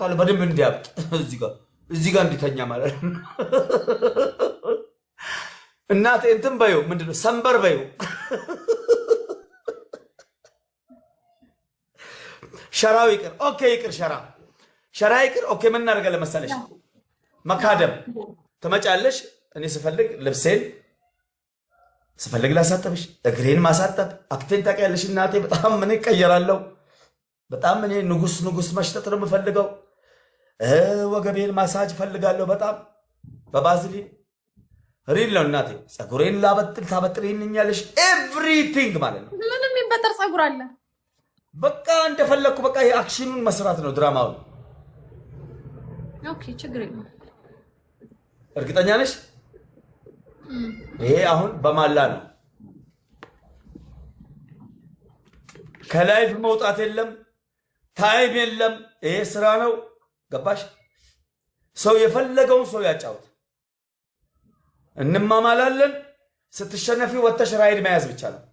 አደርገዋለሁ በደንብ እንዲያብጥ እዚህ ጋር እንዲተኛ ማለት ነው። እናቴ እንትን በይው ምንድነው ሰንበር በይው ሸራው ይቅር ኦኬ ይቅር ሸራ ይቅር ኦኬ ምን እናደርጋለን መሰለሽ መካደም ትመጫለሽ እኔ ስፈልግ ልብሴን ስፈልግ ላሳጠብሽ እግሬን ማሳጠብ አክቴን ታውቂያለሽ እናቴ በጣም ምን ይቀየራለሁ በጣም እኔ ንጉስ መሽጠት ነው የምፈልገው ወገቤን ማሳጅ ፈልጋለሁ በጣም በባዝሊን ሪል ነው እናቴ ፀጉሬን ላበጥል ታበጥሪልኛለሽ ኤቭሪቲንግ ማለት ነው ምንም የሚበጠር ፀጉር አለ በቃ እንደፈለኩ በቃ የአክሽኑን መስራት ነው ድራማው ኦኬ ችግር የለም እርግጠኛ ነሽ ይሄ አሁን በማላ ነው ከላይፍ መውጣት የለም ታይም የለም ይሄ ስራ ነው ገባሽ ሰው የፈለገውን ሰው ያጫውት እንማማላለን ስትሸነፊ ወተሽ ራይድ መያዝ ብቻ ነው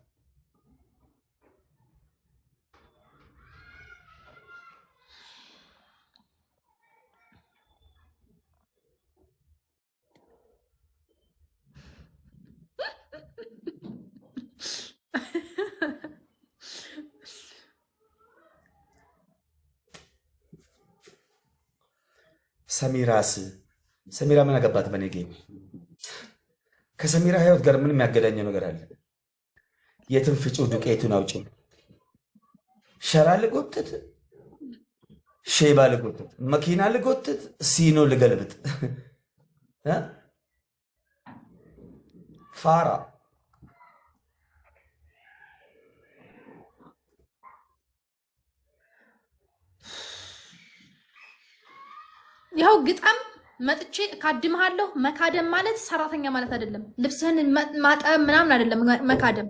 ሰሚራ ምን አገባት በኔ ጌም ከሰሚራ ህይወት ጋር ምንም ያገናኘው ነገር አለ የትም ፍጪው ዱቄቱን አውጪ ሸራ ልጎትት ሼባ ልጎትት መኪና ልጎትት ሲኖ ልገልብጥ ፋራ ያው ግጣም መጥቼ ካድምሃለሁ መካደም ማለት ሰራተኛ ማለት አይደለም ልብስህን ማጠብ ምናምን አይደለም መካደም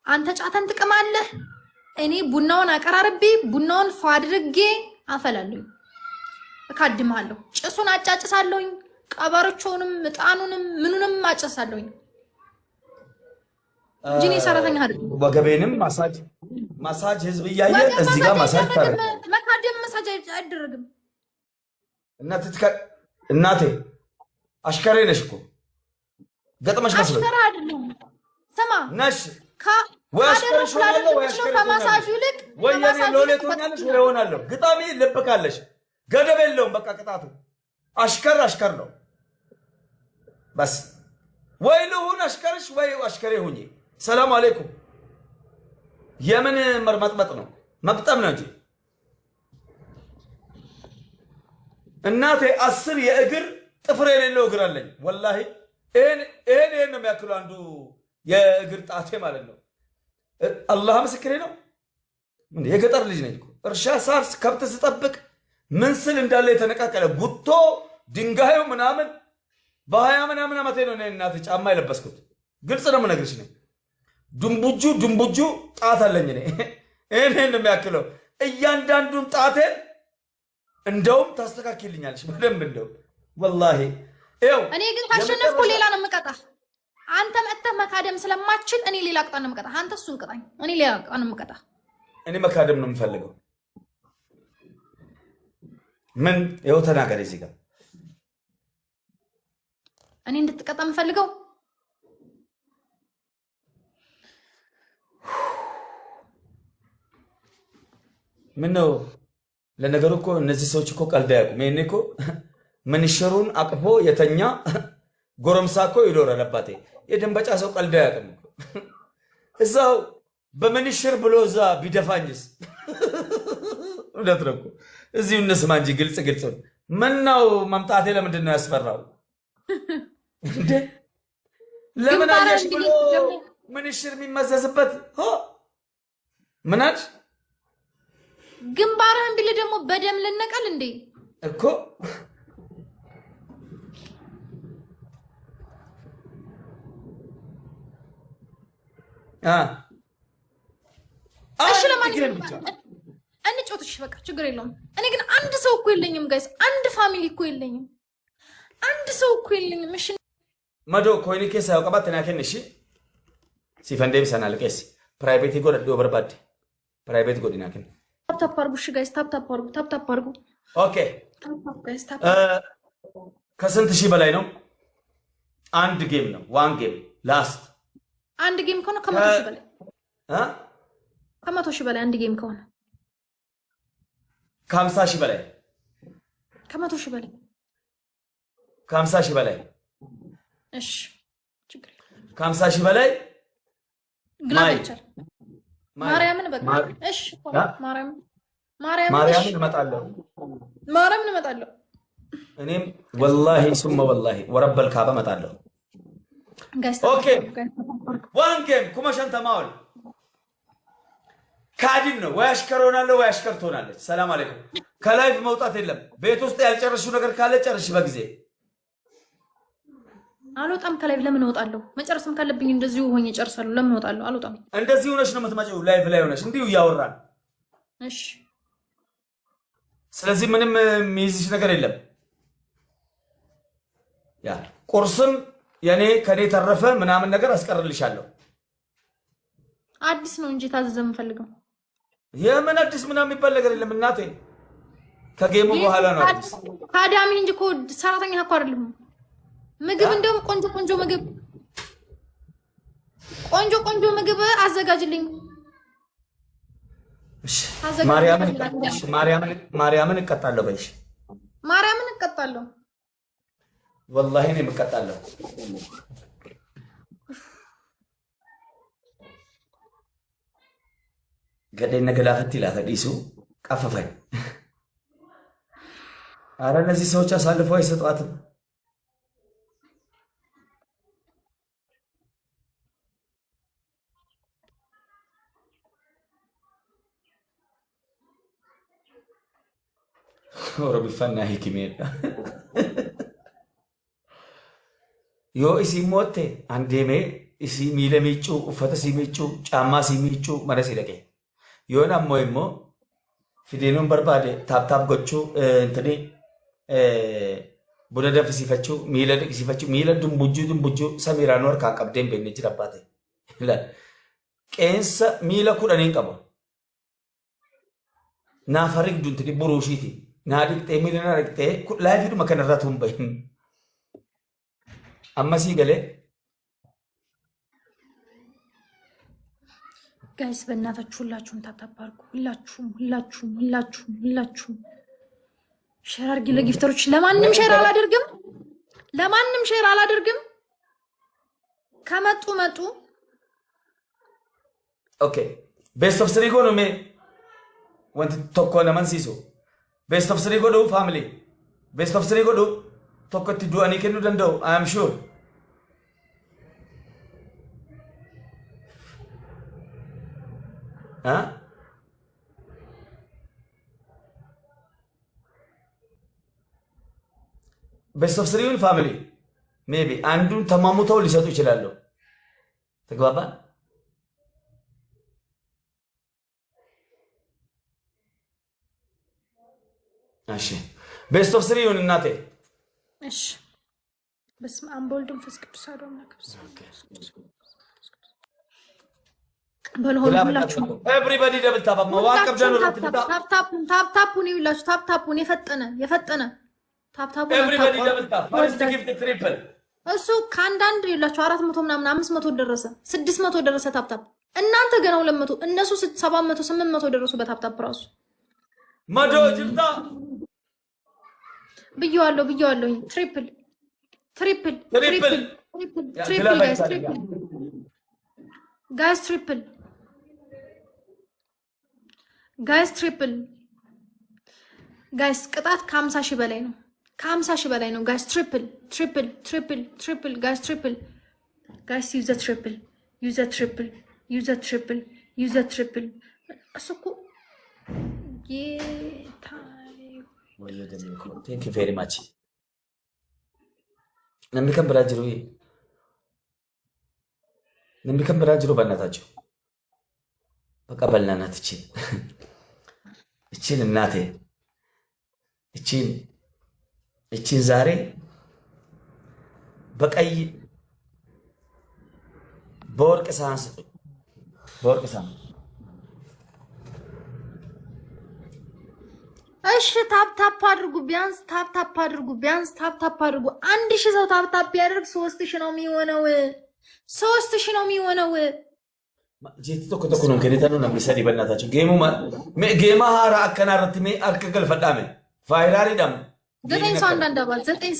አንተ ጫተን ትቀማለህ እኔ ቡናውን አቀራርቤ ቡናውን ፋድርጌ አፈላለሁ ካድምሃለሁ ጭሱን አጫጭሳለሁ ቀበሮቹንም እጣኑንም ምኑንም አጫጭሳለሁ ጂኒ ሰራተኛ አይደለም ወገቤንም ማሳጅ ህዝብ እያየ እዚህ ጋር ማሳጅ ታረግ መካደም ማሳጅ አይደረግም እናቴ አሽከሬ ነሽ እኮ ገጥመሽ መስሎ አሽከራ አይደለም ሰማ ነሽ ወይ አሽከርሽ ወይ አሽከርሽ ከማሳጁ ይልቅ ወይ የኔ ሎሌ ትሆኛለሽ ወይ ሆናለሁ ግጣሚ ልብ ካለሽ ገደብ የለውም በቃ ቅጣቱ አሽከር ነው በስ ወይ ልሁን አሽከርሽ ወይ አሽከሬ ሁኚ ሰላም አለይኩም የምን መርመጥመጥ ነው መቅጠም ነው እንጂ እናቴ 10 የእግር ጥፍር የሌለው እግር አለኝ ወላሂ ይሄን ነው የሚያክለው አንዱ የእግር ጣቴ ማለት ነው አላህ ምስክሬ ነው እንዴ የገጠር ልጅ ነኝ እኮ እርሻ ሳርስ ከብት ስጠብቅ ምን ስል እንዳለ የተነቃቀለ ጉቶ ድንጋዩ ምናምን በ20 ምናምን ዓመቴ ነው እናቴ ጫማ የለበስኩት ግልጽ ነው የምነግርሽ ነው ድንቡጁ ጣት አለኝ እኔ ይሄን ነው የሚያክለው እያንዳንዱን ጣቴ እንደውም ታስተካክልኛለሽ በደንብ እንደውም ወላሂ ይኸው እኔ ግን ካሸነፍኩ ሌላ ነው የምቀጣህ አንተ መጥተህ መካደም ስለማትችል እኔ ሌላ ቅጣት ነው የምቀጣህ አንተ እሱን ቅጣኝ እኔ ሌላ ቅጣት ነው የምቀጣህ እኔ መካደም ነው የምፈልገው ምን ይኸው ተናገር እዚህ ጋር እኔ እንድትቀጣ የምፈልገው ምን ነው ለነገሩ እኮ እነዚህ ሰዎች እኮ ቀልድ አያውቁም ይሄኔ እኮ ምንሽሩን አቅፎ የተኛ ጎረምሳ እኮ ይኖራል አባቴ የደንበጫ ሰው ቀልድ አያውቅም እዛው በምንሽር ብሎ እዛ ቢደፋኝስ እውነት ነው እኮ እዚሁ እንስማ እንጂ ግልጽ ምነው መምጣቴ ለምንድን ነው ያስፈራው እንዴ ለምን አየሽ ብሎ ምንሽር የሚመዘዝበት ምን አልሽ ግንባርህን ቢል ደግሞ በደም ልነቀል እንዴ እኮ እሺ ለማንኛውም እንጮትሽ በቃ ችግር የለውም እኔ ግን አንድ ሰው እኮ የለኝም ጋይስ አንድ ፋሚሊ እኮ የለኝም አንድ ሰው እኮ የለኝም እሺ መዶ ኮይኒ ኬሳ ያውቀባት ተናከን እሺ ሲፈንዴም ሰናል ቄስ ፕራይቬት ይጎድ ኦቨርባድ ፕራይቬት ጎዲናከን ታፕ አርጉ እሺ ጋይስ ታፕ አርጉ ኦኬ ከስንት ሺህ በላይ ነው? አንድ ጌም ነው። ዋን ጌም ላስት አንድ ጌም ከሆነ ከመቶ ሺህ በላይ ከመቶ ሺህ በላይ አንድ ጌም ከሆነ ከ50 ሺህ በላይ ከመቶ ሺህ በላይ ከ50 ሺህ በላይ እሺ ችግር ከ50 ሺህ በላይ ግላቸር ማርያምን በቃ እሺ ማርያምን እመጣለሁ እኔም ወላሂ ሱመ ወላሂ ወረበል ካባ እመጣለሁ። ኦኬ ዋን ጌም ኩመሸን ተማውል ካዲም ነው ወይ አሽከር ሆናለሁ ወይ አሽከር ትሆናለች። ሰላም አለይኩም። ከላይፍ መውጣት የለም። ቤት ውስጥ ያልጨረሽው ነገር ካለ ጨርሽ በጊዜ። አልወጣም ከላይፍ ለምን እወጣለሁ? መጨረስም ካለብኝ እንደዚሁ ሆኜ እጨርሳለሁ። ለምን እወጣለሁ? አልወጣም። እንደዚህ ሆነሽ ነው የምትመጪው ላይፍ ላይ ሆነሽ እንዲሁ እያወራን። እሺ ስለዚህ ምንም የሚይዝሽ ነገር የለም። ያ ቁርስም የኔ ከኔ ተረፈ ምናምን ነገር አስቀርልሻለሁ። አዲስ ነው እንጂ ታዘዘ የምፈልገው የምን አዲስ ምናምን የሚባል ነገር የለም እናቴ። ከጌሙ በኋላ ነው አዲስ። ታዲያ ምን እንጂ እኮ ሰራተኛ እኮ አይደለም። ምግብ እንደውም ቆንጆ ምግብ አዘጋጅልኝ። እሺ ማርያምን እቀጣለሁ በይሽ። ማርያምን እቀጣለሁ ወላሂ እኔም እቀጣለሁ። ገደነ ገላፈት ይላል ዲሱ ቀፈፈኝ። አረ እነዚህ ሰዎች አሳልፈው አይሰጧትም። ኦሮሚፋና ሂኪሜል ዮ እሲ ሞቴ አንዴሜ እሲ ሚለሚጩ ኡፈተ ሲሚጩ ጫማ ሲሚጩ መረስ ይደቄ yoon ammoo immoo fideenuun barbaade taaptaap gochuu intini buna danfisiifachuu miila dhiqsiifachuu miila dumbujjuu samiiraan harkaan qabdeen beekne jira baate qeensa miila kudhaniin qaba naaf harigdu intini buruushiiti naa dhiqxee miila naa dhiqxee laayifidhuma kanarraa tuun bahin ammasii galee ጋይስ በእናታችሁ ሁላችሁም ታታባርኩ። ሁላችሁም ሼር አድርጊ ለጊፍተሮች። ለማንም ሼር አላደርግም። ከመጡ ኦኬ ቤስት ኦፍ ስሪ ጎኑ ሜ ወንት ቶኮ ነመንሲሱ ቤስት ኦፍ ስሪ ጎዱ ፋሚሊ ቤስት ኦፍ ስሪ ጎዱ ቶኮቲ ዱአኒ ከኑ ደንደው አይ አም ሹር ቤስት ኦፍ ስሪውን ፋሚሊ ሜቢ አንዱን ተማሙተው ሊሰጡ ይችላሉ። ተግባባን? እሺ ቤስት ኦፍ ስሪውን እናቴ። እሺ በስመ አብ ወወልድ ወመንፈስ ቅዱስ አሐዱ አምላክ። ኤቭሪባዲ ደብል ታፕ መዋቀብ ጀምሩ። ታፕታፑን ይላችሁ ታፕታፑን የፈጠነ ታፕታፑን ኤቭሪባዲ ደብል ታፕ ፈርስት ጊፍት ትሪፕል እሱ ከአንዳንድ ይላችሁ 400 ምናምን 500 ደረሰ 600 ደረሰ ታፕታፕ። እናንተ ገና 200 እነሱ 700 800 ደረሱ በታፕታፕ ራሱ ማዶ ጅብታ ብየዋለሁ ትሪፕል ጋይስ ትሪፕል ጋይስ ቅጣት ከ50 ሺህ በላይ ነው። ከ50 ሺህ በላይ ነው ጋይስ። ትሪፕል ጋይስ ትሪፕል ጋይስ ዩዘ ትሪፕል እሱ እኮ ቴንክ ዩ ቬሪ ማች namni kan biraa jiru በእናታቸው በቃ በልናናት እቺን እናቴ እቺን ዛሬ በቀይ በወርቅ ሳህን ስጡኝ። በወርቅ ሳህን እሺ ታፕ አድርጉ ቢያንስ ታፕ አድርጉ አንድ ሺህ ሰው ታፕ ቢያደርግ 3000 ነው የሚሆነው 3000 ነው የሚሆነው ጄት ተኮ ነው ከኔታኑ ነው የሚሰሪ በእናታችሁ ጌማ ሃራ አከናረት ሜ አርከገል ፈዳመ ቫይራሪ ዳም 9 ሰው አንዳንድ አባል 9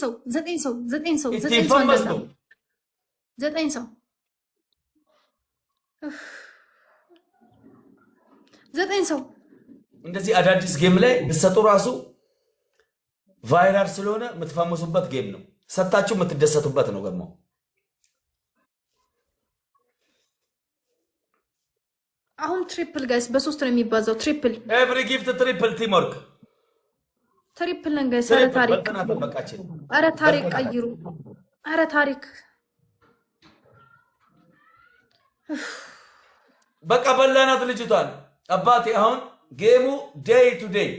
ሰው እንደዚህ አዳዲስ ጌም ላይ ብትሰጡ ራሱ ቫይራል ስለሆነ የምትፈምሱበት ጌም ነው ሰጣችሁ የምትደሰቱበት ነው ገማው አሁን ትሪፕል ጋይስ በ3 ነው የሚባዛው ትሪፕል ኤቭሪ ጊፍት ትሪፕል ቲምወርክ ትሪፕል ነን ጋይስ አረ ታሪክ ቀይሩ አረ ታሪክ በቃ በላናት ልጅቷን አባቴ አሁን ጌሙ ዴይ ቱ ዴይ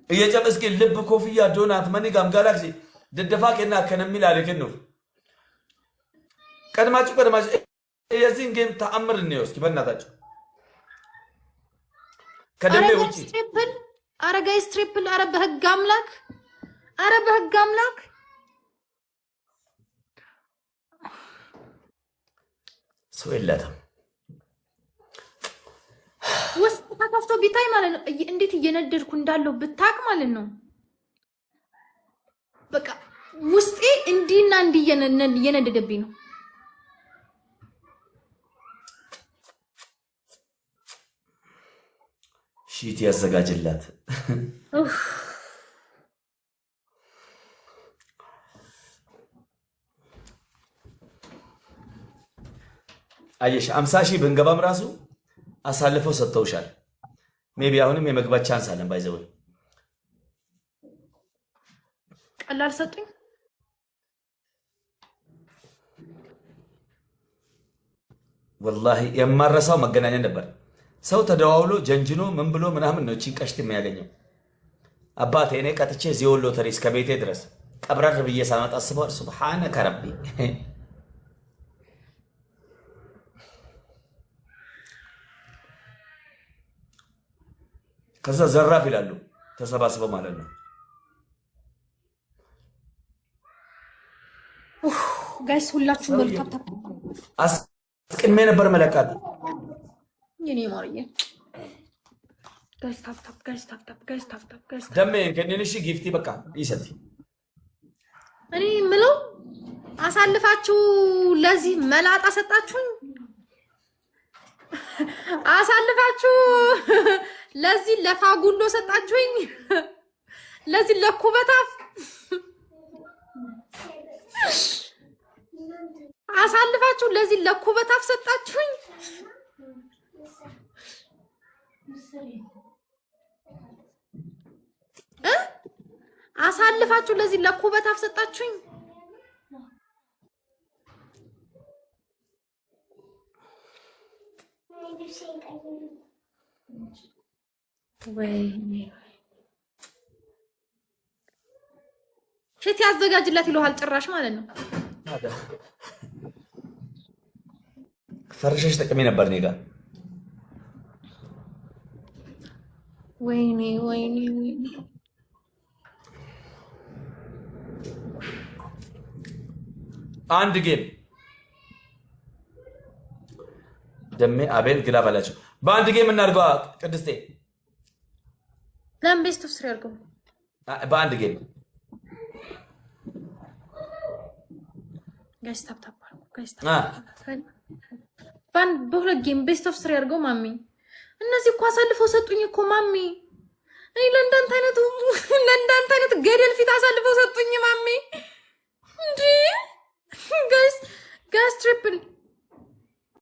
እየጨበስኪ ልብ ኮፍያ ዶናት መኒጋም ጋላክሲ ደደፋከና ከነሚል አለከን ነው ቀድማችሁ የዚህን ጌም ተአምር ነው እስኪ በእናታችሁ ከደሜ ውጪ ትሪፕል አረ ጋይስ ትሪፕል አረ በህግ አምላክ ሰው የለታም ውስጥ ተከፍቶ ቢታይ ማለት ነው እንዴት እየነደድኩ እንዳለው ብታክ ማለት ነው በቃ ውስጤ እንዲና እየነደደብኝ ነው ሺት ያዘጋጅላት አየሽ 50,000 ብንገባም ራሱ አሳልፈው ሰጥተውሻል ሜቢ አሁንም የመግባት ቻንስ አለን ባይዘው ቀላል ሰጡኝ والله የማረሳው መገናኛ ነበር ሰው ተደዋውሎ ጀንጅኖ ምን ብሎ ምናምን ነው እቺን ቀሽት የሚያገኘው አባቴ እኔ ቀጥቼ ዚዮ ሎተሪ እስከ ቤቴ ድረስ ቀብረር ብዬ ሳመጣ አስበው ሱብሃነከ ረቢ ከዛ ዘራፍ ይላሉ ተሰባስበው ማለት ነው ጋይስ ሁላችሁም መልካም አስቀድሜ ነበር መለካት የኔ ማርዬ ጋይስ ታፕ ደሜ ከነንሽ ጊፍቲ በቃ ይሰጥ እኔ ምለው አሳልፋችሁ ለዚህ መላጣ ሰጣችሁኝ አሳልፋችሁ ለዚህ ለፋጉንዶ ሰጣችሁኝ ለዚህ ለኩበታፍ አሳልፋችሁ ለዚህ ለኩበታፍ ሰጣችሁኝ አሳልፋችሁ ለዚህ ለኩበታፍ ሰጣችሁኝ ወይኔ ሸት ያዘጋጅላት ይሏል ጭራሽ ማለት ነው ፈርሸሽ ተቀሜ ነበር ነጋ ወይኔ አንድ ጌም ደሜ አቤል ግላ ባላችሁ በአንድ ጌም እናርገዋ ቅድስቴ ለምን ቤስት ኦፍ 3 አድርገው በአንድ ጌም ጋይስ ታፕ በሁለት ጌም ቤስት ኦፍ 3 አድርገው ማሚ እነዚህ እኮ አሳልፈው ሰጡኝ እኮ ማሚ እኔ ለእንዳንተ አይነት ገደል ፊት አሳልፈው ሰጡኝ ማሚ